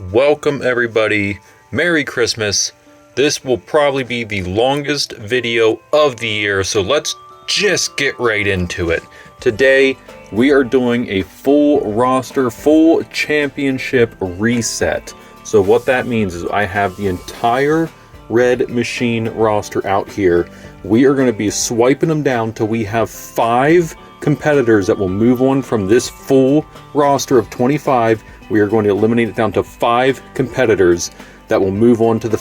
Welcome everybody, Merry Christmas. This will probably be the longest video of the year, so let's just get right into it. Today, we are doing a full roster, full championship reset. So what that means is I have the entire Red Machine roster out here. We are going to be swiping them down till we have 5 competitors that will move on from this full roster of 25. We are going to eliminate it down to 5 competitors that will move on to the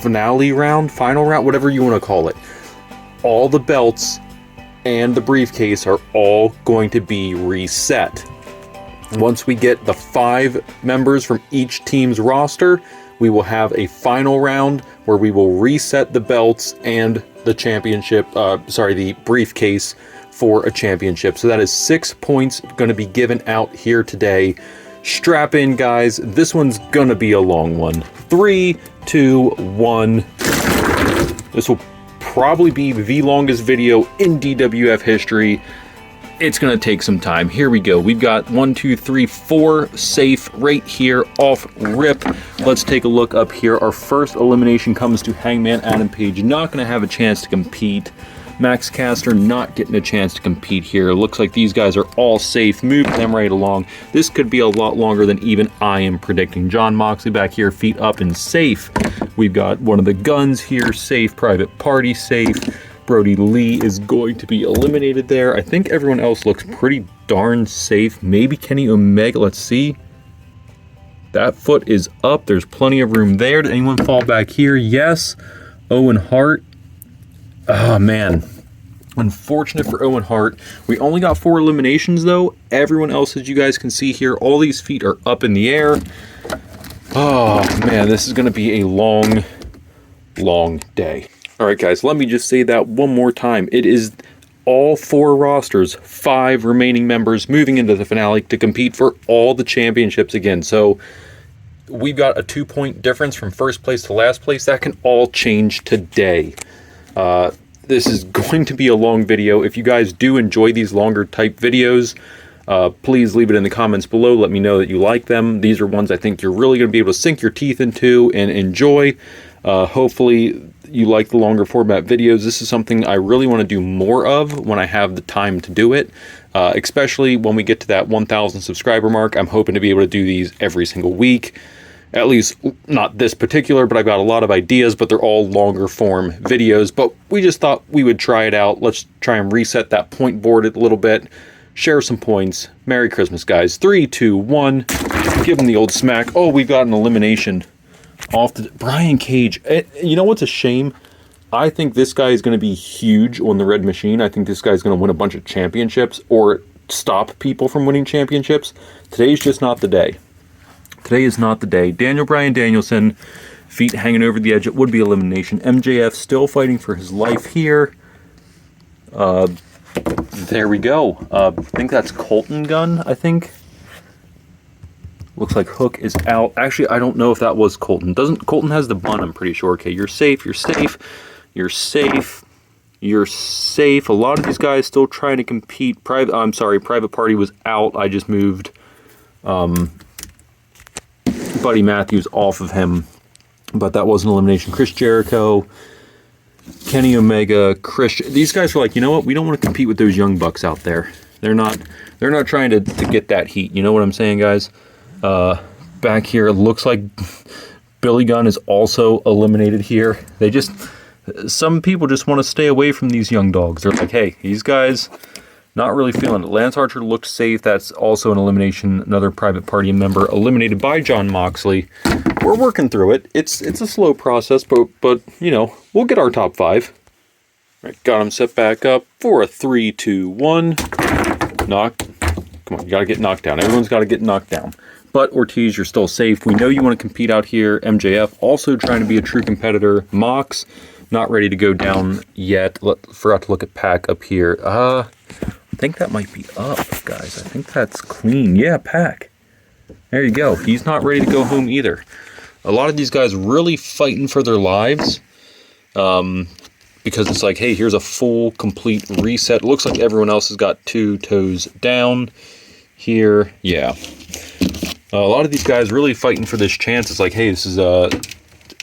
finale round, final round, whatever you want to call it. All the belts and the briefcase are all going to be reset. Once we get the 5 members from each team's roster, we will have a final round where we will reset the belts and the championship, the briefcase for a championship. So that is 6 points going to be given out here today. Strap in, guys. This one's going to be a long one. 3, 2, 1. This will probably be the longest video in DWF history. It's going to take some time. Here we go. We've got 1, 2, 3, 4 safe right here off rip. Let's take a look up here. Our first elimination comes to Hangman Adam Page. Not going to have a chance to compete. Max Caster not getting a chance to compete here. Looks like these guys are all safe. Move them right along. This could be a lot longer than even I am predicting. John Moxley back here, feet up and safe. We've got one of the guns here, safe. Private Party, safe. Brody Lee is going to be eliminated there. I think everyone else looks pretty darn safe. Maybe Kenny Omega. Let's see. That foot is up. There's plenty of room there. Did anyone fall back here? Yes. Owen Hart. Oh, man. Unfortunate for Owen Hart. We only got 4 eliminations, though. Everyone else, as you guys can see here, all these feet are up in the air. Oh, man, this is going to be a long, long day. All right, guys, let me just say that one more time. It is all 4 rosters, 5 remaining members moving into the finale to compete for all the championships again. So we've got a 2-point difference from first place to last place. That can all change today. This is going to be a long video. If you guys do enjoy these longer type videos, please leave it in the comments below. Let me know that you like them. These are ones I think you're really going to be able to sink your teeth into and enjoy. Hopefully you like the longer format videos. This is something I really want to do more of when I have the time to do it, especially when we get to that 1,000 subscriber mark. I'm hoping to be able to do these every single week. At least not this particular, but I've got a lot of ideas, but they're all longer form videos. But we just thought we would try it out. Let's try and reset that point board a little bit. Share some points. Merry Christmas, guys. 3, 2, 1. Give them the old smack. Oh, we've got an elimination. Off the Brian Cage. You know what's a shame? I think this guy is going to be huge on the Red Machine. I think this guy's going to win a bunch of championships or stop people from winning championships. Today's just not the day. Today is not the day. Daniel Bryan Danielson, feet hanging over the edge. It would be elimination. MJF still fighting for his life here. There we go. I think that's Colton Gunn, I think. Looks like Hook is out. Actually, I don't know if that was Colton. Colton has the bun, I'm pretty sure. Okay, you're safe, you're safe, you're safe, you're safe. A lot of these guys still trying to compete. Private Party was out. I just moved Buddy Matthews off of him, but that was an elimination. Chris Jericho, Kenny Omega, these guys were like, you know what? We don't want to compete with those young bucks out there. They're not trying to get that heat. You know what I'm saying, guys? Back here, it looks like Billy Gunn is also eliminated here. Some people just want to stay away from these young dogs. They're like, hey, these guys, not really feeling it. Lance Archer looks safe. That's also an elimination. Another Private Party member eliminated by John Moxley. We're working through it. It's a slow process, but you know, we'll get our top 5. All right, got him set back up for a 3, 2, 1. Knock. Come on, you got to get knocked down. Everyone's got to get knocked down. But Ortiz, you're still safe. We know you want to compete out here. MJF also trying to be a true competitor. Mox, not ready to go down yet. Forgot to look at Pac up here. I think that might be up, guys. I think that's clean. Yeah, Pac. There you go. He's not ready to go home either. A lot of these guys really fighting for their lives. Because it's like, hey, here's a full, complete reset. Looks like everyone else has got 2 toes down here. Yeah. A lot of these guys really fighting for this chance. It's like, hey, this is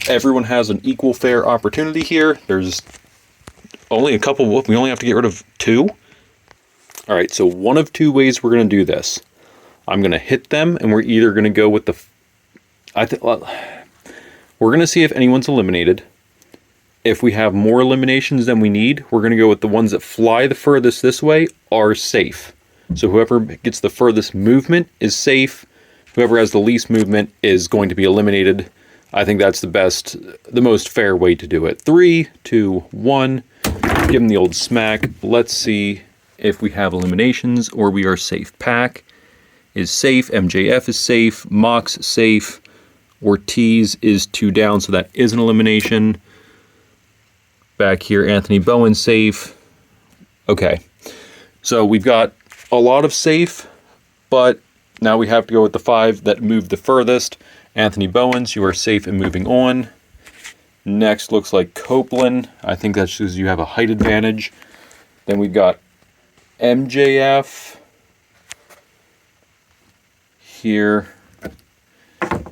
everyone has an equal fair opportunity here. There's only a couple. We only have to get rid of 2. All right, so one of 2 ways we're going to do this. I'm going to hit them, and we're either going to go with the... we're going to see if anyone's eliminated. If we have more eliminations than we need, we're going to go with the ones that fly the furthest this way are safe. So whoever gets the furthest movement is safe. Whoever has the least movement is going to be eliminated. I think that's the most fair way to do it. 3, 2, 1. Give them the old smack. Let's see if we have eliminations or we are safe. Pack is safe. MJF is safe. Mox safe. Ortiz is 2 down, so that is an elimination. Back here, Anthony Bowen safe. Okay, so we've got a lot of safe, but now we have to go with the 5 that moved the furthest. Anthony Bowens, you are safe and moving on. Next looks like Copeland. I think that's because you have a height advantage. Then we've got MJF here.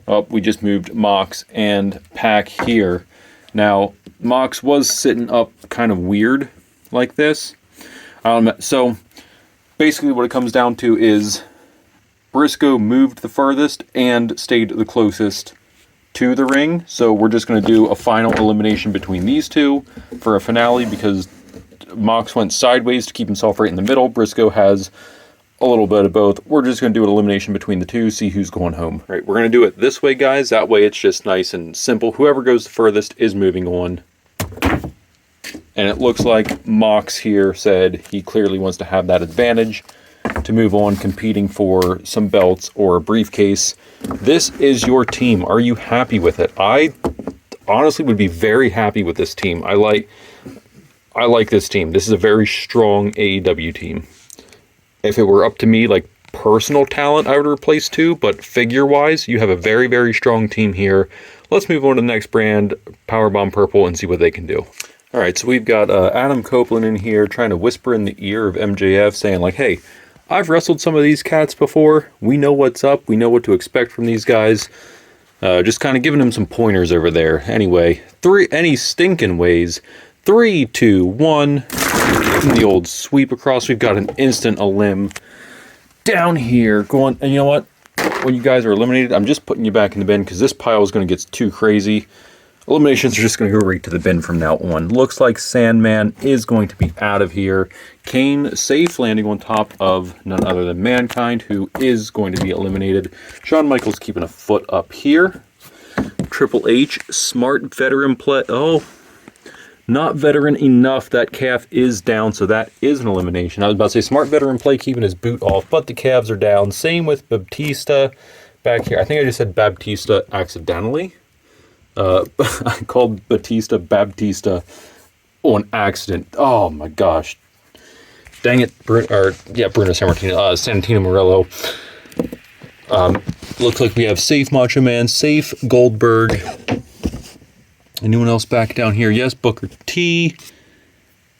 Oh, we just moved Mox and Pack here. Now, Mox was sitting up kind of weird like this. So, basically what it comes down to is Briscoe moved the furthest and stayed the closest to the ring. So we're just going to do a final elimination between these 2 for a finale because Mox went sideways to keep himself right in the middle. Briscoe has a little bit of both. We're just going to do an elimination between the 2, see who's going home. Right, we're going to do it this way, guys. That way it's just nice and simple. Whoever goes the furthest is moving on. And it looks like Mox here said he clearly wants to have that advantage to move on competing for some belts or a briefcase. This is your team. Are you happy with it? I honestly would be very happy with this team. I like this team. This is a very strong AEW team. If it were up to me, like personal talent, I would replace 2, but figure-wise, you have a very, very strong team here. Let's move on to the next brand, Powerbomb Purple, and see what they can do. All right, so we've got Adam Copeland in here trying to whisper in the ear of MJF, saying like, hey, I've wrestled some of these cats before. We know what's up. We know what to expect from these guys. Just kind of giving them some pointers over there. Anyway, any stinking ways. 3, 2, 1. The old sweep across. We've got an instant elim down here. Going, and you know what? When you guys are eliminated, I'm just putting you back in the bin because this pile is going to get too crazy. Eliminations are just going to go right to the bin from now on. Looks like Sandman is going to be out of here. Kane safe, landing on top of none other than Mankind, who is going to be eliminated. Shawn Michaels keeping a foot up here. Triple H, smart veteran play. Oh, not veteran enough. That calf is down, so that is an elimination. I was about to say smart veteran play, keeping his boot off, but the calves are down. Same with Baptista back here. I think I just said Baptista accidentally. I called Baptista on accident. Oh my gosh. Dang it. Bruno Sammartino, Santino Morello. Looks like we have safe Macho Man, safe Goldberg. Anyone else back down here? Yes, Booker T.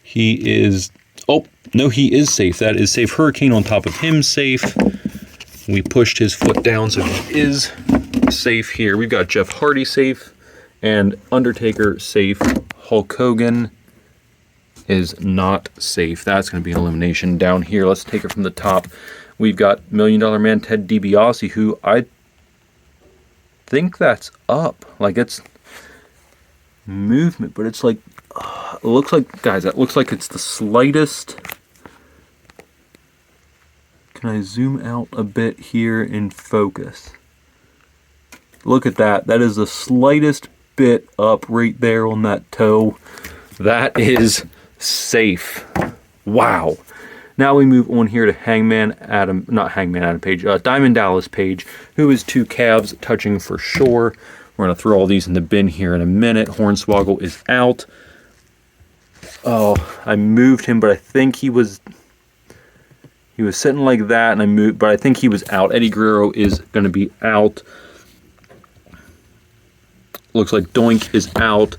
He is... Oh, no, he is safe. That is safe. Hurricane on top of him, safe. We pushed his foot down, so he is safe here. We've got Jeff Hardy safe. And Undertaker safe. Hulk Hogan is not safe. That's going to be an elimination down here. Let's take it from the top. We've got $1 Million Man Ted DiBiase, who I think that's up. Like, it's movement, but it's like, it looks like, guys, that looks like it's the slightest. Can I zoom out a bit here in focus? Look at that. That is the slightest bit up right there on that toe. That is safe. Wow. Now we move on here to Diamond Dallas Page, who is 2 calves touching for sure. We're going to throw all these in the bin here in a minute. Hornswoggle is out. Oh, I moved him, but I think he was sitting like that, and I moved, but I think he was out. Eddie Guerrero is going to be out. Looks like Doink is out.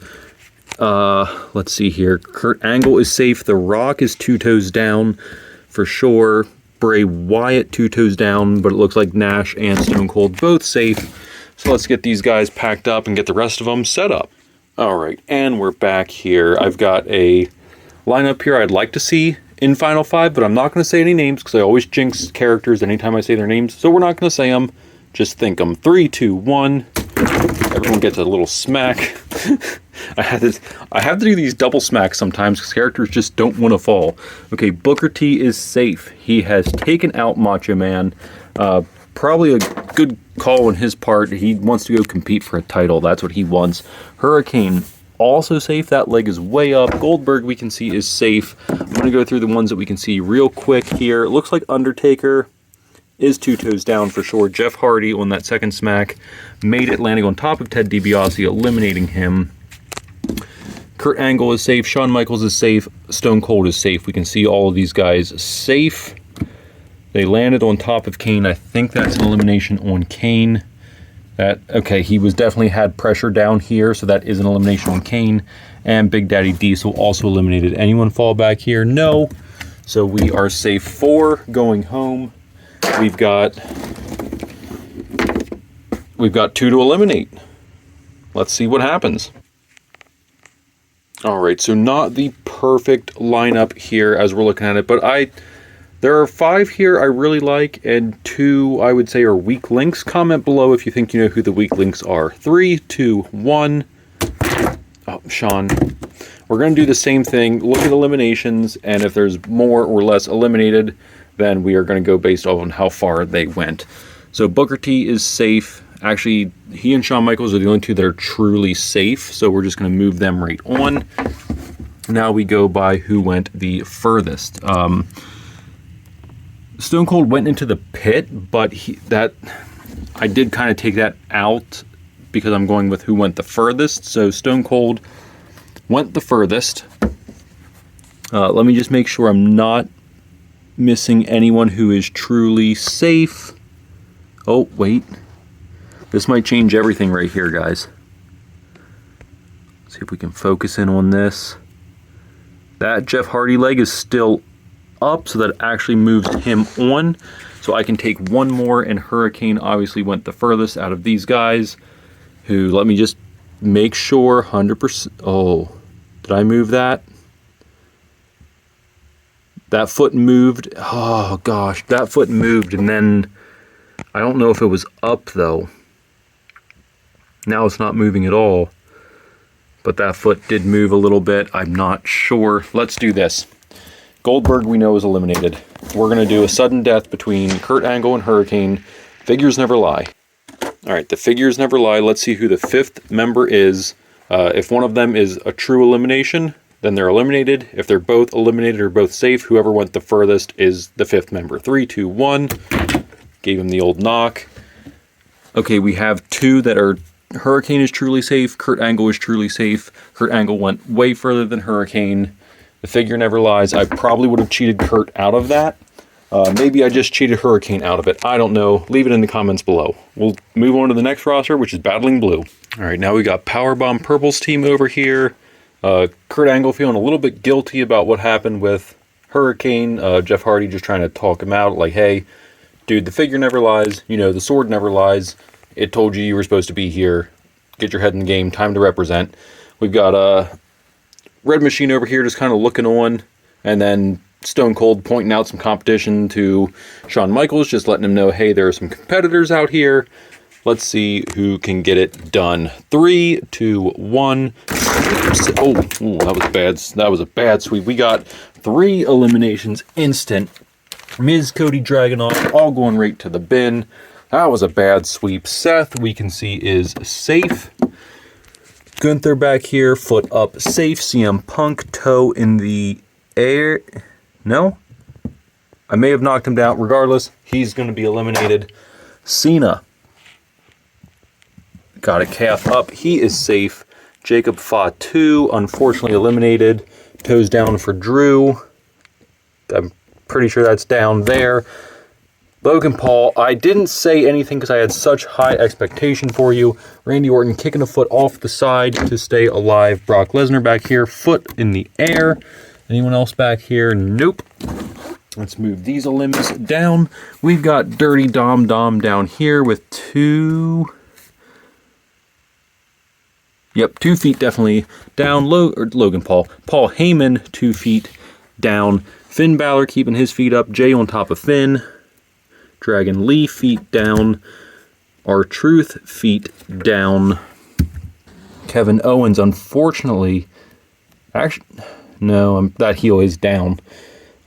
Let's see here. Kurt Angle is safe. The Rock is 2 toes down for sure. Bray Wyatt 2 toes down, but it looks like Nash and Stone Cold both safe. So let's get these guys packed up and get the rest of them set up. All right, and we're back here. I've got a lineup here I'd like to see in Final 5, but I'm not going to say any names because I always jinx characters anytime I say their names. So we're not going to say them. Just think them. 3, 2, 1. Everyone gets a little smack. I have to do these double smacks sometimes because characters just don't want to fall. Okay, Booker T is safe. He has taken out Macho Man. Probably a good call on his part. He wants to go compete for a title. That's what he wants. Hurricane, also safe. That leg is way up. Goldberg, we can see, is safe. I'm going to go through the ones that we can see real quick here. It looks like Undertaker is 2 toes down for sure. Jeff Hardy on that second smack made it, landing on top of Ted DiBiase, eliminating him. Kurt Angle is safe. Shawn Michaels is safe. Stone Cold is safe. We can see all of these guys safe. They landed on top of Kane. I think that's an elimination on Kane. Okay, he was definitely had pressure down here, so that is an elimination on Kane. And Big Daddy Diesel also eliminated. Anyone fall back here? No. So we are safe. 4 going home. We've got 2 to eliminate. Let's see what happens. All right, so not the perfect lineup here as we're looking at it, but there are 5 here I really like, and 2 I would say are weak links. Comment below if you think you know who the weak links are. 3, 2, 1. Oh, Sean. We're going to do the same thing. Look at eliminations, and if there's more or less eliminated, then we are going to go based off on how far they went. So Booker T is safe. Actually, he and Shawn Michaels are the only 2 that are truly safe, so we're just going to move them right on. Now we go by who went the furthest. Stone Cold went into the pit, but I did kind of take that out because I'm going with who went the furthest. So Stone Cold went the furthest. Let me just make sure I'm not missing anyone who is truly safe. Oh, wait. This might change everything right here, guys. See if we can focus in on this. That Jeff Hardy leg is still up, so that actually moves him on. So I can take one more, and Hurricane obviously went the furthest out of these guys, who, let me just make sure, 100%. Oh, did I move that? That foot moved. Oh, gosh, that foot moved, and then I don't know if it was up, though. Now it's not moving at all. But that foot did move a little bit. I'm not sure. Let's do this. Goldberg, we know, is eliminated. We're going to do a sudden death between Kurt Angle and Hurricane. Figures never lie. All right, the figures never lie. Let's see who the 5th member is. If one of them is a true elimination, then they're eliminated. If they're both eliminated or both safe, whoever went the furthest is the 5th member. 3, 2, 1. Gave him the old knock. Okay, we have 2 that are... Hurricane is truly safe. Kurt Angle is truly safe. Kurt Angle went way further than Hurricane. The figure never lies. I probably would have cheated Kurt out of that. Maybe I just cheated Hurricane out of it. I don't know. Leave it in the comments below. We'll move on to the next roster, which is Battling Blue. All right, now we got Powerbomb Purple's team over here. Kurt Angle feeling a little bit guilty about what happened with Hurricane. Jeff Hardy just trying to talk him out. Like, hey, dude, the figure never lies. You know, the sword never lies. It told you were supposed to be here. Get your head in the game. Time to represent. We've got Red Machine over here just kind of looking on. And then Stone Cold pointing out some competition to Shawn Michaels. Just letting him know, hey, there are some competitors out here. Let's see who can get it done. 3, 2, 1. Oh, that was bad. That was a bad sweep. We got 3 eliminations instant. Miz, Cody, Dragunov, all going right to the bin. That was a bad sweep. Seth, we can see, is safe. Gunther back here, foot up, safe. CM Punk, toe in the air. No? I may have knocked him down. Regardless, he's going to be eliminated. Cena got a calf up. He is safe. Jacob Fatu, unfortunately eliminated. Toes down for Drew. I'm pretty sure that's down there. Logan Paul, I didn't say anything because I had such high expectation for you. Randy Orton kicking a foot off the side to stay alive. Brock Lesnar back here, foot in the air. Anyone else back here? Nope. Let's move these elims down. We've got Dirty Dom Dom down here with 2... Yep, 2 feet definitely down. Logan Paul. Paul Heyman, 2 feet down. Finn Balor keeping his feet up. Jay on top of Finn. Dragon Lee, feet down. R-Truth, feet down. Kevin Owens, unfortunately... Actually, no, that heel is down.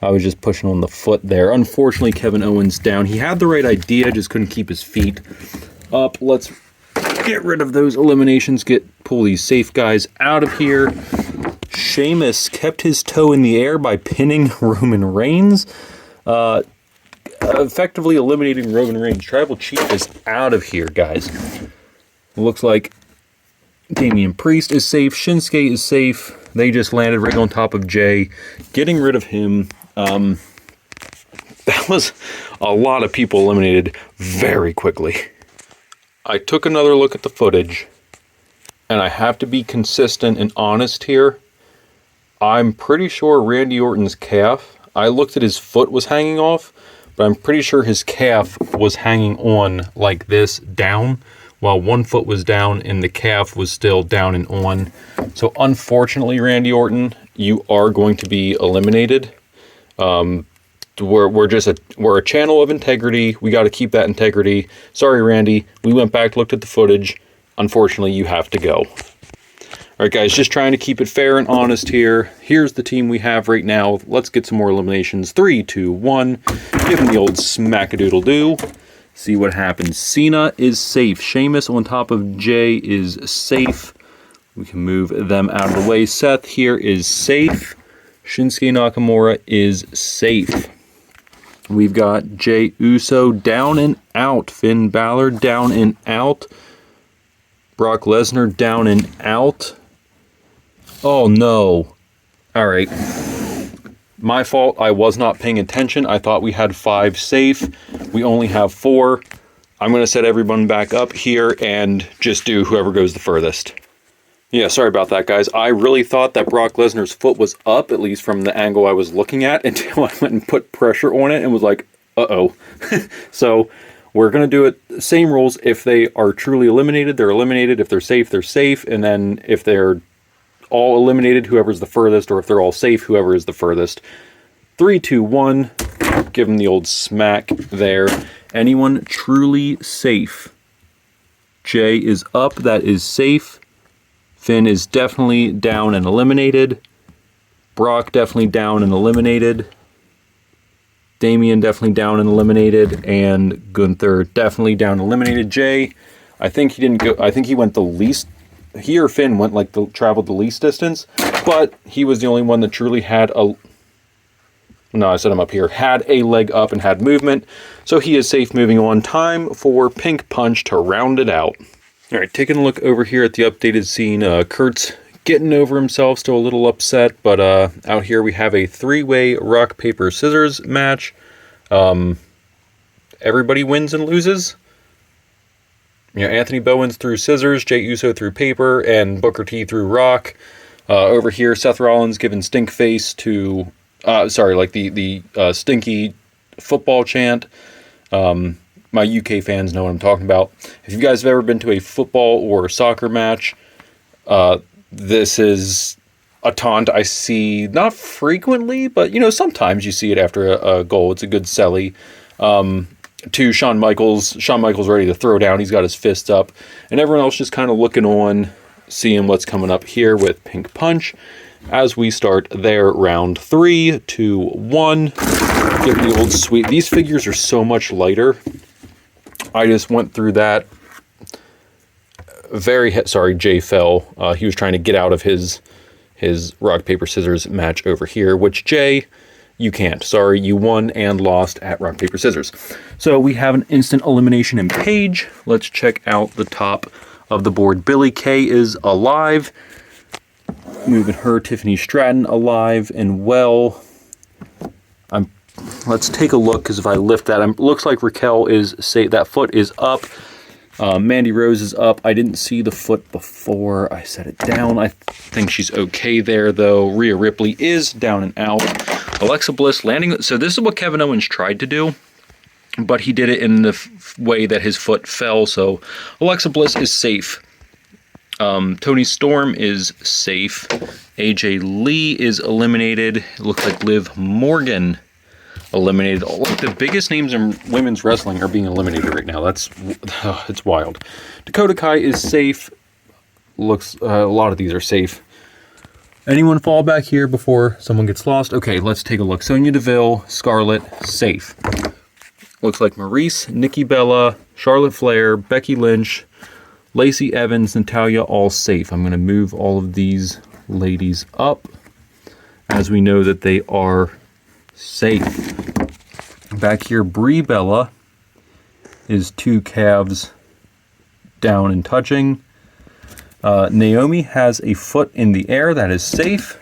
I was just pushing on the foot there. Unfortunately, Kevin Owens down. He had the right idea, just couldn't keep his feet up. Let's get rid of those eliminations. Pull these safe guys out of here. Sheamus kept his toe in the air by pinning Roman Reigns. Effectively eliminating Roman Reigns. Tribal Chief is out of here, guys. Looks like Damian Priest is safe. Shinsuke is safe. They just landed right on top of Jay. Getting rid of him. That was a lot of people eliminated very quickly. I took another look at the footage, and I have to be consistent and honest here. I'm pretty sure Randy Orton's calf, I looked at his foot was hanging off, but I'm pretty sure his calf was hanging on like this down, while one foot was down and the calf was still down and on. So unfortunately, Randy Orton, you are going to be eliminated. We're a channel of integrity. We got to keep that integrity. Sorry, Randy. We went back, looked at the footage. Unfortunately, you have to go. All right, guys, just trying to keep it fair and honest here. Here's the team we have right now. Let's get some more eliminations. 3, 2, 1. Give them the old smack-a-doodle-doo. See what happens. Cena is safe. Sheamus on top of Jay is safe. We can move them out of the way. Seth here is safe. Shinsuke Nakamura is safe. We've got Jey Uso down and out. Finn Balor down and out. Brock Lesnar down and out. Oh no. All right. My fault. I was not paying attention. I thought we had 5 safe. We only have 4. I'm going to set everyone back up here and just do whoever goes the furthest. Yeah, sorry about that, guys. I really thought that Brock Lesnar's foot was up, at least from the angle I was looking at, until I went and put pressure on it and was like, uh-oh. So we're going to do it, same rules. If they are truly eliminated, they're eliminated. If they're safe, they're safe. And then if they're all eliminated, whoever's the furthest, or if they're all safe, whoever is the furthest. 3, 2, 1. Give them the old smack there. Anyone truly safe? Jay is up. That is safe. Finn is definitely down and eliminated. Brock definitely down and eliminated. Damian definitely down and eliminated. And Gunther definitely down and eliminated. Jay, I think he didn't go. I think he went the least. He or Finn went traveled the least distance, but he was the only one that truly had a. No, I set him up here. Had a leg up and had movement, so he is safe. Moving on. Time for Pink Punch to round it out. All right, taking a look over here at the updated scene. Kurt's getting over himself, still a little upset, but out here we have a 3-way rock, paper, scissors match. Everybody wins and loses. Anthony Bowens threw scissors, Jey Uso threw paper, and Booker T threw rock. Over here, Seth Rollins giving stink face to, the stinky football chant. My UK fans know what I'm talking about. If you guys have ever been to a football or soccer match, this is a taunt I see not frequently, but sometimes you see it after a goal. It's a good selly. To Shawn Michaels. Shawn Michaels ready to throw down. He's got his fists up, and everyone else just kind of looking on, seeing what's coming up here with Pink Punch as we start their round. 3, 2, 1. Give the old sweet. These figures are so much lighter. I just went through that. Jay fell. He was trying to get out of his rock, paper, scissors match over here, which Jay, you can't. Sorry, you won and lost at rock, paper, scissors. So we have an instant elimination in Paige. Let's check out the top of the board. Billie Kay is alive. Moving her. Tiffany Stratton alive and well. Let's take a look, because if I lift that, it looks like Raquel is safe. That foot is up. Mandy Rose is up. I didn't see the foot before I set it down. I think she's okay there, though. Rhea Ripley is down and out. Alexa Bliss landing. So this is what Kevin Owens tried to do, but he did it in the way that his foot fell. So Alexa Bliss is safe. Toni Storm is safe. AJ Lee is eliminated. It looks like Liv Morgan eliminated. The biggest names in women's wrestling are being eliminated right now. It's wild. Dakota Kai is safe. Looks a lot of these are safe. Anyone fall back here before someone gets lost? Okay, let's take a look. Sonya Deville, Scarlett, safe. Looks like Maurice, Nikki Bella, Charlotte Flair, Becky Lynch, Lacey Evans, Natalya, all safe. I'm going to move all of these ladies up as we know that they are safe. Back here, Brie Bella is 2 calves down and touching. Naomi has a foot in the air. That is safe.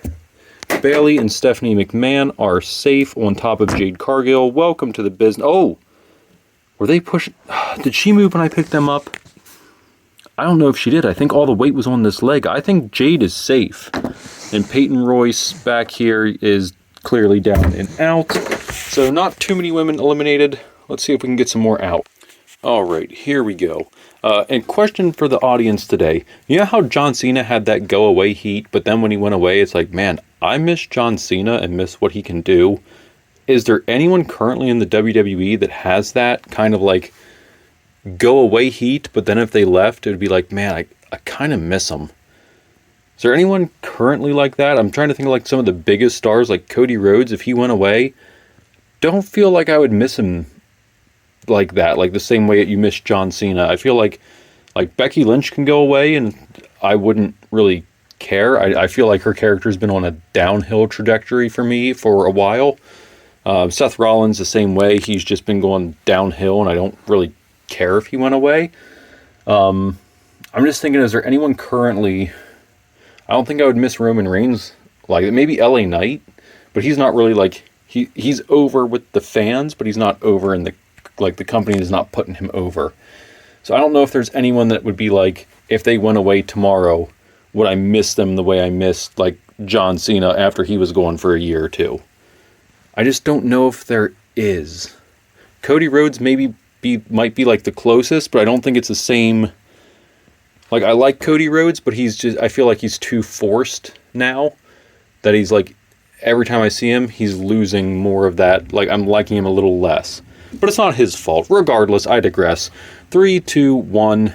Bayley and Stephanie McMahon are safe on top of Jade Cargill. Welcome to the business. Oh, were they pushing? Did she move when I picked them up? I don't know if she did. I think all the weight was on this leg. I think Jade is safe. And Peyton Royce back here is clearly down and out. So not too many women eliminated. Let's see if we can get some more out. All right, here we go. And question for the audience today. You know how John Cena had that go away heat, but then when he went away, it's like, man, I miss John Cena and miss what he can do. Is there anyone currently in the WWE that has that kind of like go away heat, but then if they left, it would be like, man, I kind of miss them. Is there anyone currently like that? I'm trying to think of like some of the biggest stars, like Cody Rhodes. If he went away, don't feel like I would miss him like that, like the same way that you miss John Cena. I feel like Becky Lynch can go away and I wouldn't really care. I feel like her character's been on a downhill trajectory for me for a while. Seth Rollins the same way. He's just been going downhill and I don't really care if he went away. I'm just thinking, is there anyone currently? I don't think I would miss Roman Reigns like maybe LA Knight, but he's not really like he's over with the fans, but he's not over in the company is not putting him over. So I don't know if there's anyone that would be like, if they went away tomorrow, would I miss them the way I missed like John Cena after he was gone for a year or two? I just don't know if there is. Cody Rhodes might be like the closest, but I don't think it's the same. Like, I like Cody Rhodes, but I feel like he's too forced now. That he's like, every time I see him, he's losing more of that. Like, I'm liking him a little less. But it's not his fault. Regardless, I digress. 3, 2, 1.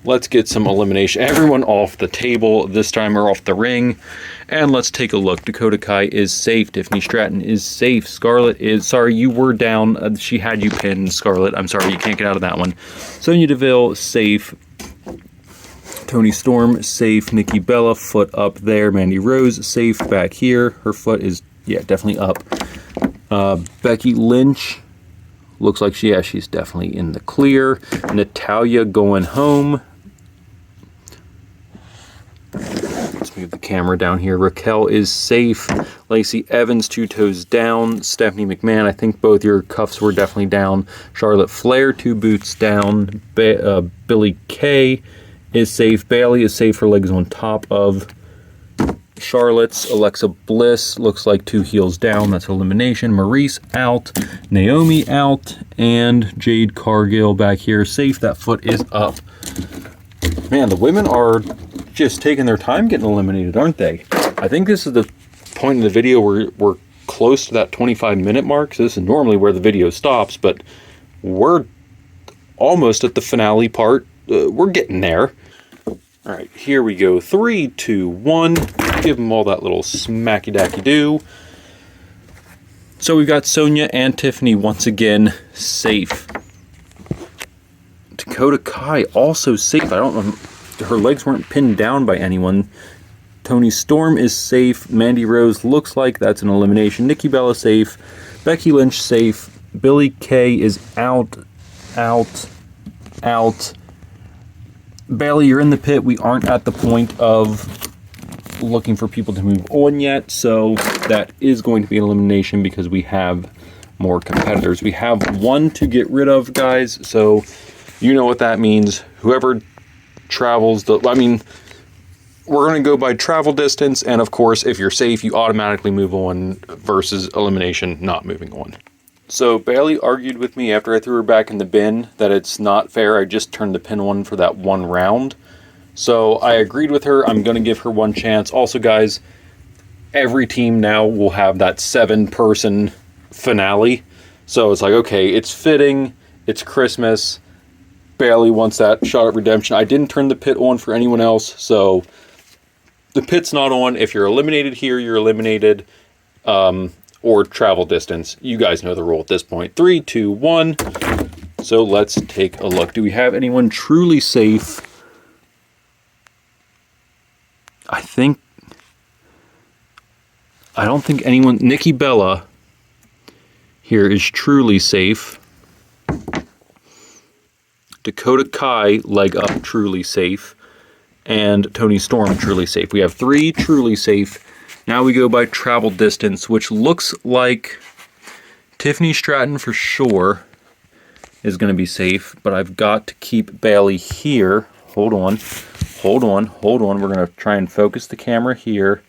Let's get some elimination. Everyone off the table this time, or off the ring. And let's take a look. Dakota Kai is safe. Tiffany Stratton is safe. Scarlett is... Sorry, you were down. She had you pinned, Scarlett. I'm sorry, you can't get out of that one. Sonya Deville, safe. Toni Storm, safe. Nikki Bella, foot up there. Mandy Rose, safe back here. Her foot is, yeah, definitely up. Becky Lynch... Looks like she's definitely in the clear. Natalya going home. Let's move the camera down here. Raquel is safe. Lacey Evans, 2 toes down. Stephanie McMahon, I think both your cuffs were definitely down. Charlotte Flair, 2 boots down. Billie Kay is safe. Bayley is safe. Her legs on top of Charlotte's. Alexa Bliss looks like 2 heels down. That's elimination. Maurice out. Naomi out. And Jade Cargill back here safe. That foot is up. Man, the women are just taking their time getting eliminated, aren't they? I think this is the point in the video where we're close to that 25-minute mark. So this is normally where the video stops, but we're almost at the finale part. We're getting there. All right, here we go. 3, 2, 1. Give them all that little smacky-dacky-do. So we've got Sonya and Tiffany once again safe. Dakota Kai also safe. I don't know. Her legs weren't pinned down by anyone. Toni Storm is safe. Mandy Rose looks like that's an elimination. Nikki Bella safe. Becky Lynch safe. Billie Kay is out. Bayley, you're in the pit. We aren't at the point of looking for people to move on yet, so that is going to be an elimination because we have more competitors. We have 1 to get rid of, guys, so you know what that means. Whoever travels we're going to go by travel distance, and of course, if you're safe, you automatically move on versus elimination, not moving on. So Bailey argued with me after I threw her back in the bin that it's not fair. I just turned the pin on for that one round. So I agreed with her. I'm going to give her one chance. Also, guys, every team now will have that 7-person finale. So it's like, okay, it's fitting. It's Christmas. Bailey wants that shot at redemption. I didn't turn the pit on for anyone else, so the pit's not on. If you're eliminated here, you're eliminated, or travel distance. You guys know the rule at this point. 3, 2, 1. So let's take a look. Do we have anyone truly safe? I don't think anyone. Nikki Bella here is truly safe. Dakota Kai, leg up, truly safe. And Tony Storm, truly safe. We have 3 truly safe. Now we go by travel distance, which looks like Tiffany Stratton for sure is going to be safe. But I've got to keep Bailey here. Hold on. We're going to try and focus the camera here.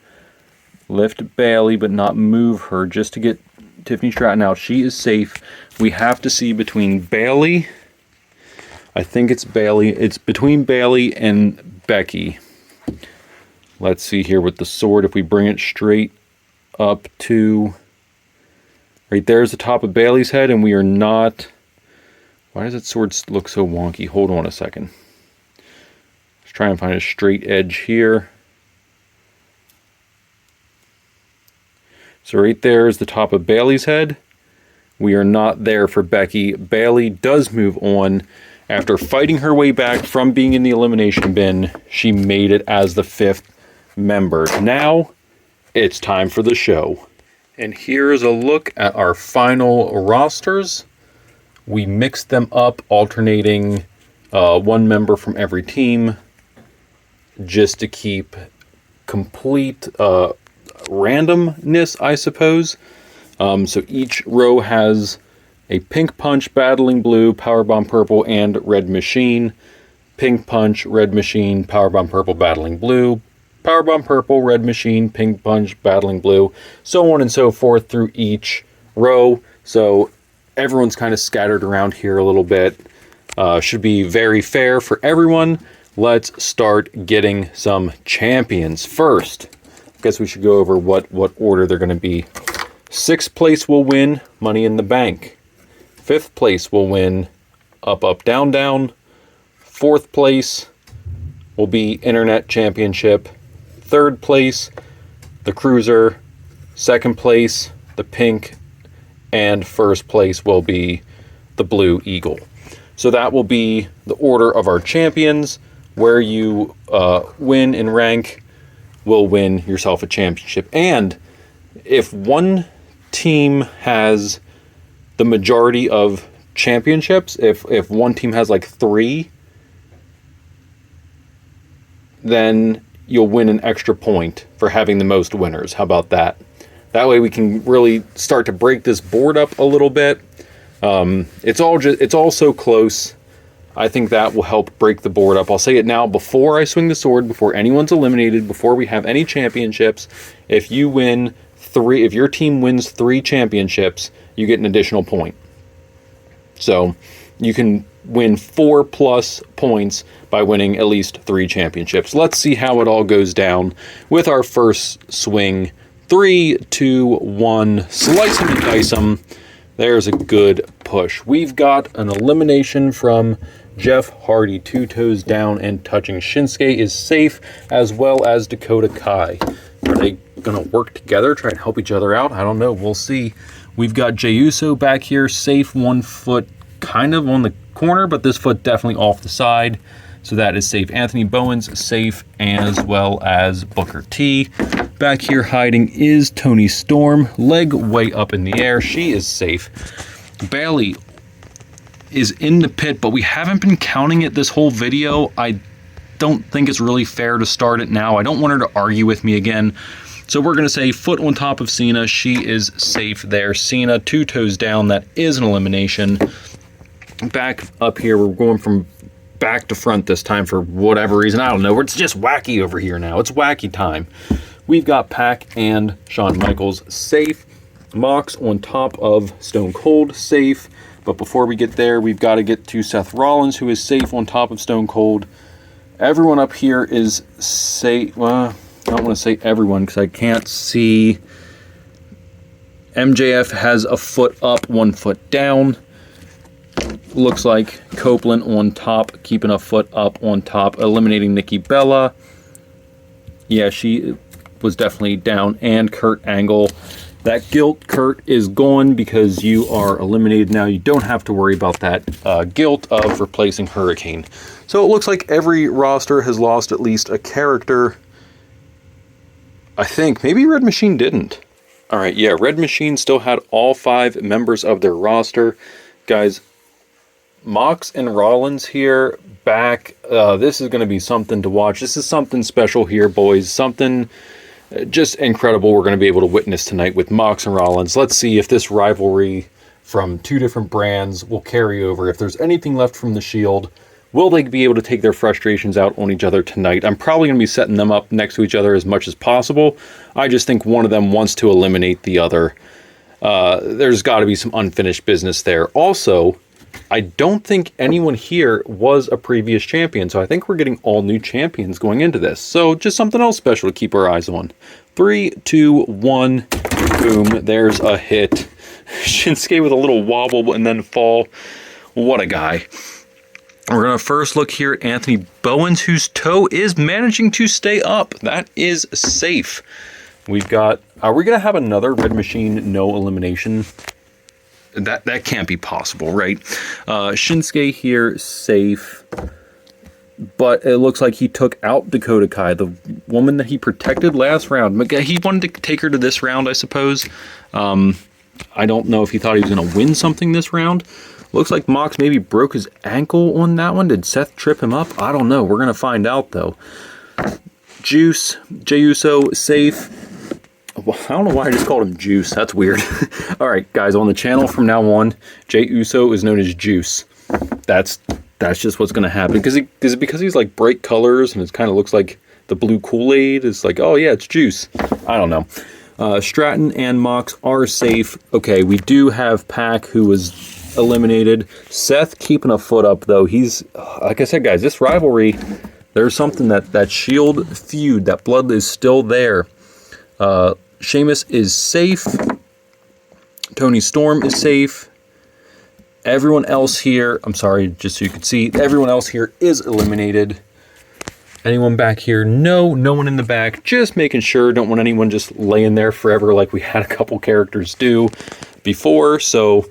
Lift Bailey, but not move her, just to get Tiffany Stratton out. She is safe. We have to see between Bailey... I think it's Bailey. It's between Bailey and Becky. Let's see here with the sword. If we bring it straight up to... Right there's the top of Bailey's head, and we are not... Why does that sword look so wonky? Hold on a second. Let's try and find a straight edge here. So right there is the top of Bailey's head. We are not there for Becky. Bailey does move on. After fighting her way back from being in the elimination bin, she made it as the 5th member. Now, it's time for the show. And here's a look at our final rosters. We mixed them up, alternating 1 member from every team, just to keep complete randomness, I suppose. So each row has a Pink Punch, Battling Blue, Powerbomb Purple, and Red Machine. Pink Punch, Red Machine, Powerbomb Purple, Battling Blue. Powerbomb Purple, Red Machine, Pink Punch, Battling Blue. So on and so forth through each row. So everyone's kind of scattered around here a little bit. Should be very fair for everyone. Let's start getting some champions. First, I guess we should go over what order they're going to be. 6th place will win Money in the Bank. 5th place will win Up, Up, Down, Down. 4th place will be Internet Championship. 3rd place, the Cruiser. 2nd place, the Pink. And 1st place will be the Blue Eagle. So that will be the order of our champions. Where you win in rank will win yourself a championship. And if one team has the majority of championships, if one team has like 3, then you'll win an extra point for having the most winners. How about that? That way we can really start to break this board up a little bit. It's all so close. I think that will help break the board up. I'll say it now before I swing the sword, before anyone's eliminated, before we have any championships. If you win 3, if your team wins 3 championships, you get an additional point. So you can win 4+ points by winning at least 3 championships. Let's see how it all goes down with our first swing. 3, 2, 1, slice them and dice them. There's a good push. We've got an elimination from Jeff Hardy. 2 toes down and touching. Shinsuke is safe, as well as Dakota Kai. Are they going to work together, try and help each other out? I don't know. We'll see. We've got Jey Uso back here, safe, 1 foot kind of on the corner, but this foot definitely off the side. So that is safe. Anthony Bowen's safe, as well as Booker T. Back here hiding is Tony Storm, leg way up in the air. She is safe. Bailey is in the pit, but we haven't been counting it this whole video. I don't think it's really fair to start it now. I don't want her to argue with me again. So we're going to say foot on top of Cena. She is safe there. Cena, 2 toes down. That is an elimination. Back up here, we're going from back to front this time for whatever reason. I don't know. It's just wacky over here now. It's wacky time. We've got Pac and Shawn Michaels safe. Mox on top of Stone Cold safe. But before we get there, we've got to get to Seth Rollins, who is safe on top of Stone Cold. Everyone up here is safe. Well, I don't want to say everyone because I can't see. MJF has a foot up, 1 foot down. Looks like Copeland on top, keeping a foot up on top, eliminating Nikki Bella. Yeah, she was definitely down. And Kurt Angle. That guilt, Kurt, is gone because you are eliminated now. You don't have to worry about that guilt of replacing Hurricane. So it looks like every roster has lost at least a character. I think. Maybe Red Machine didn't. Alright, yeah, Red Machine still had all 5 members of their roster. Guys, Mox and Rollins here, back. This is going to be something to watch. This is something special here, boys. Something just incredible we're going to be able to witness tonight with Mox and Rollins. Let's see if this rivalry from 2 different brands will carry over. If there's anything left from the Shield, will they be able to take their frustrations out on each other tonight? I'm probably going to be setting them up next to each other as much as possible. I just think one of them wants to eliminate the other. There's got to be some unfinished business there. Also, I don't think anyone here was a previous champion, so I think we're getting all new champions going into this. So just something else special to keep our eyes on. 3, 2, 1, boom, there's a hit. Shinsuke with a little wobble and then fall. What a guy. We're going to first look here at Anthony Bowens, whose toe is managing to stay up. That is safe. We've got, are we going to have another Red Machine no elimination? That can't be possible, right? Shinsuke here, safe. But it looks like he took out Dakota Kai, the woman that he protected last round. He wanted to take her to this round, I suppose. I don't know if he thought he was going to win something this round. Looks like Mox maybe broke his ankle on that one. Did Seth trip him up? I don't know. We're going to find out, though. Juice, Jey Uso, safe. Well, I don't know why I just called him Juice. That's weird. All right, guys, on the channel from now on, Jey Uso is known as Juice. That's just what's going to happen. Is it because he's like bright colors and it kind of looks like the blue Kool-Aid? It's like, oh, yeah, it's Juice. I don't know. Stratton and Mox are safe. Okay, we do have Pac, who was eliminated. Seth keeping a foot up, though. He's, like I said, guys, this rivalry, there's something that Shield feud, that blood is still there. Sheamus is safe. Tony Storm is safe. Everyone else here, I'm sorry, just so you can see, everyone else here is eliminated. Anyone back here? No, no one in the back. Just making sure. Don't want anyone just laying there forever like we had a couple characters do before. So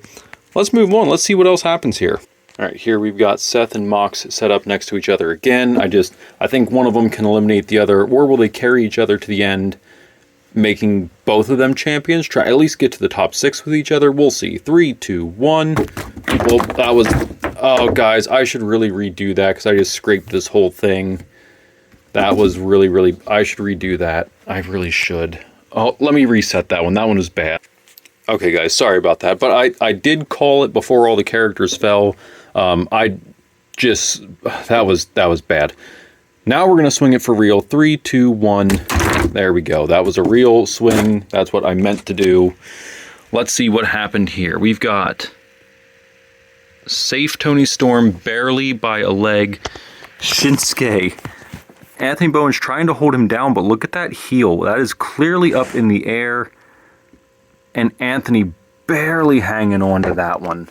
let's move on. Let's see what else happens here. All right, here we've got Seth and Mox set up next to each other again. I think one of them can eliminate the other, or will they carry each other to the end, making both of them champions? Try at least get to the top 6 with each other. We'll see. 3, 2, 1. Well, that was... Oh, guys, I should really redo that because I just scraped this whole thing. That was really... I should redo that. I really should. Oh, let me reset that one. That one was bad. Okay, guys, sorry about that. But I did call it before all the characters fell. That was bad. Now we're going to swing it for real. 3, 2, 1. There we go. That was a real swing. That's what I meant to do. Let's see what happened here. We've got safe Tony Storm barely by a leg. Shinsuke. Anthony Bowens trying to hold him down, but look at that heel. That is clearly up in the air. And Anthony barely hanging on to that one.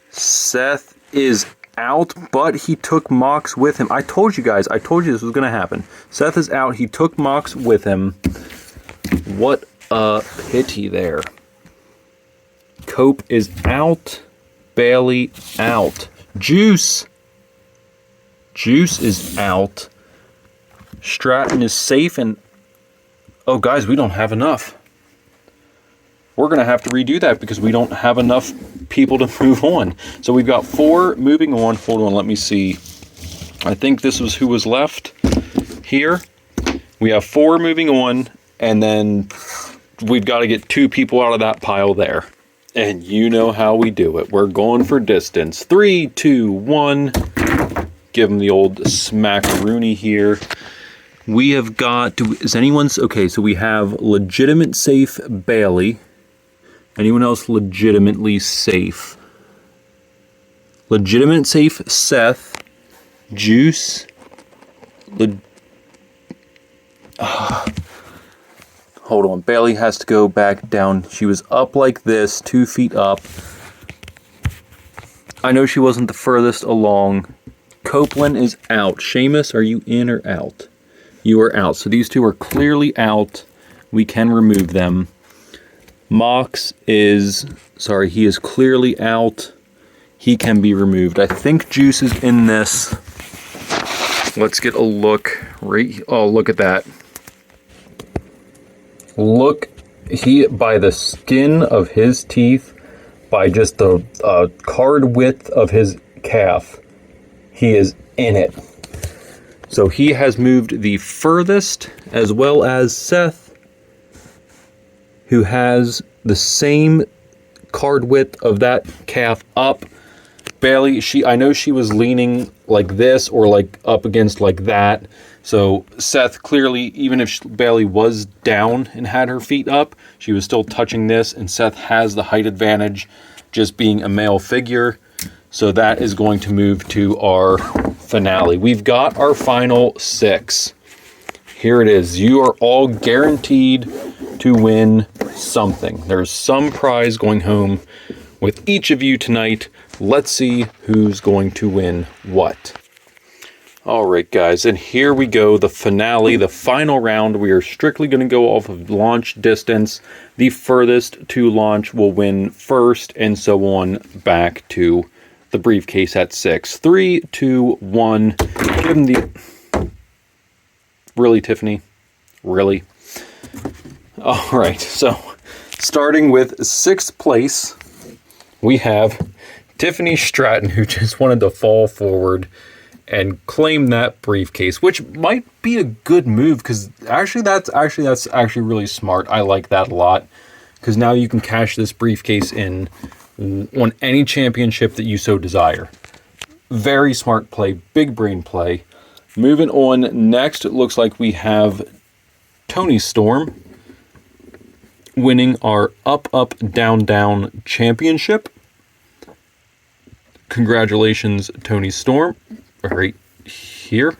Seth is out, but he took Mox with him. I told you guys, I told you this was going to happen. Seth is out. He took Mox with him. What a pity there. Cope is out. Bailey out. Juice is out. Stratton is safe, and oh, guys, we don't have enough. We're going to have to redo that because we don't have enough people to move on. So we've got 4 moving on. Hold on, let me see. I think this was who was left here. We have 4 moving on, and then we've got to get 2 people out of that pile there. And you know how we do it. We're going for distance. 3, 2, 1. Give him the old smackaroonie here. We have got, is anyone's, okay, so we have legitimate safe Bailey. Anyone else legitimately safe? Legitimate safe Seth. Juice. Hold on, Bailey has to go back down. She was up like this, 2 feet up. I know she wasn't the furthest along. Copeland is out. Seamus, are you in or out? You are out. So these two are clearly out. We can remove them. Mox is, sorry, he is clearly out. He can be removed. I think Juice is in this. Let's get a look. Right. Oh, look at that. Look, he, by the skin of his teeth, by just the card width of his calf, he is in it. So he has moved the furthest, as well as Seth, who has the same card width of that calf up. Bailey, I know she was leaning like this or like up against like that. So Seth clearly, even if Bailey was down and had her feet up, she was still touching this, and Seth has the height advantage just being a male figure. So that is going to move to our finale. We've got our final 6. Here it is. You are all guaranteed to win something. There's some prize going home with each of you tonight. Let's see who's going to win what. All right, guys, and here we go, the finale, the final round. We are strictly going to go off of launch distance. The furthest to launch will win first, and so on back to the briefcase at 6. 3, 2, 1. Give him the... Really, Tiffany? Really? All right, so starting with 6th place, we have Tiffany Stratton, who just wanted to fall forward and claim that briefcase, which might be a good move, because that's actually really smart. I like that a lot, because now you can cash this briefcase in on any championship that you so desire. Very smart play, big brain play. Moving on, next it looks like we have Tony Storm winning our Up Up Down Down championship. Congratulations, Tony Storm. Right here.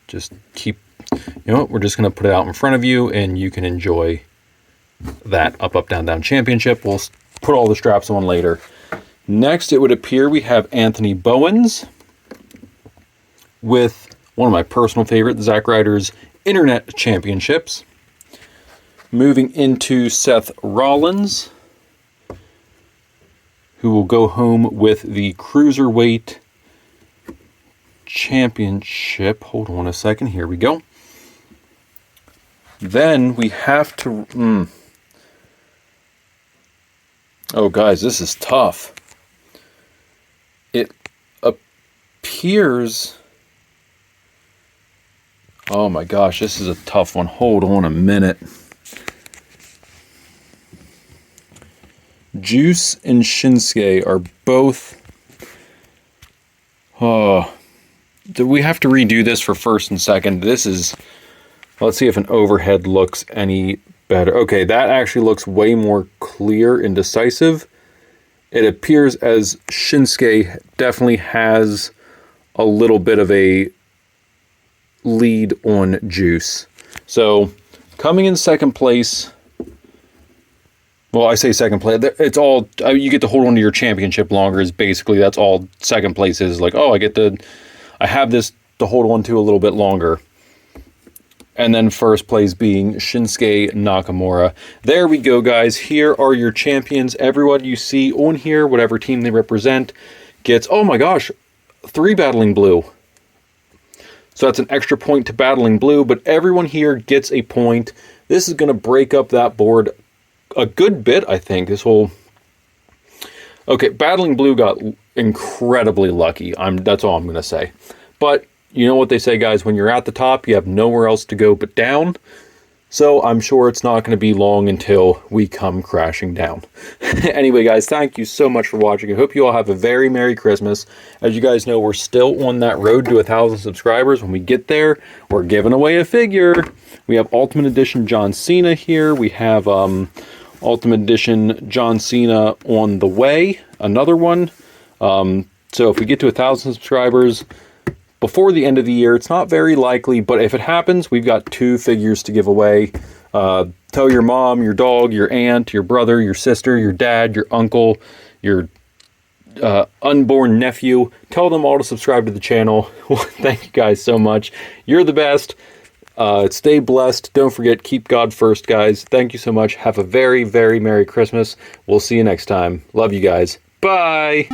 Just keep, you know what, we're just going to put it out in front of you, and you can enjoy that Up Up Down Down championship. We'll put all the straps on later. Next, it would appear we have Anthony Bowens with one of my personal favorite, Zack Ryder's Internet Championships. Moving into Seth Rollins, who will go home with the Cruiserweight Championship. Hold on a second. Here we go. Then we have to... Oh, guys, this is tough. It appears... Oh my gosh, this is a tough one. Hold on a minute. Juice and Shinsuke are both... Oh... Do we have to redo this for first and second? This is... Let's see if an overhead looks any better. Okay, that actually looks way more clear and decisive. It appears as Shinsuke definitely has a little bit of a lead on Juice. So, coming in second place... Well, I say second place. It's all... You get to hold on to your championship longer is basically... That's all second place is. Like, oh, I have this to hold on to a little bit longer. And then first place being Shinsuke Nakamura. There we go, guys. Here are your champions. Everyone you see on here, whatever team they represent, gets, oh my gosh, 3 Battling Blue. So that's an extra point to Battling Blue, but everyone here gets a point. This is going to break up that board a good bit, I think. This whole... Okay, Battling Blue got incredibly lucky. That's all I'm going to say. But you know what they say, guys, when you're at the top, you have nowhere else to go but down. So I'm sure it's not going to be long until we come crashing down. Anyway, guys, thank you so much for watching. I hope you all have a very Merry Christmas. As you guys know, we're still on that road to 1,000 subscribers. When we get there, we're giving away a figure. We have Ultimate Edition John Cena here. We have Ultimate Edition John Cena on the way. Another one. So if we get to 1,000 subscribers before the end of the year, it's not very likely, but if it happens, we've got 2 figures to give away. Tell your mom, your dog, your aunt, your brother, your sister, your dad, your uncle, your unborn nephew. Tell them all to subscribe to the channel. Thank you guys so much. You're the best. Stay blessed. Don't forget, keep God first, guys. Thank you so much. Have a very, very Merry Christmas. We'll see you next time. Love you guys. Bye.